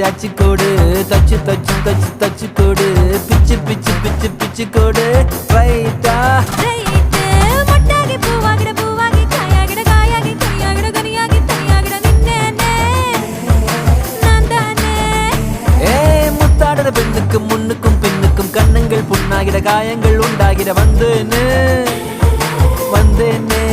அச்சு கோடு தச்சு தச்சு தச்சு தச்சு கோடு பிச்சு பிச்சு பிச்சு பிச்சு கோடு ரைட்டா மொட்டாகி பூவாகிட பூவாகி காயாகிட காயாகி கனியாகிட கனியாகி தனியாகிட நின்னேனே நான் தானே. முத்தாடுற பெண்ணுக்கும் முன்னுக்கும் பின்னுக்கும் கண்ணங்கள் புண்ணாகிட காயங்கள் உண்டாகிட வந்தேனே வந்தேனே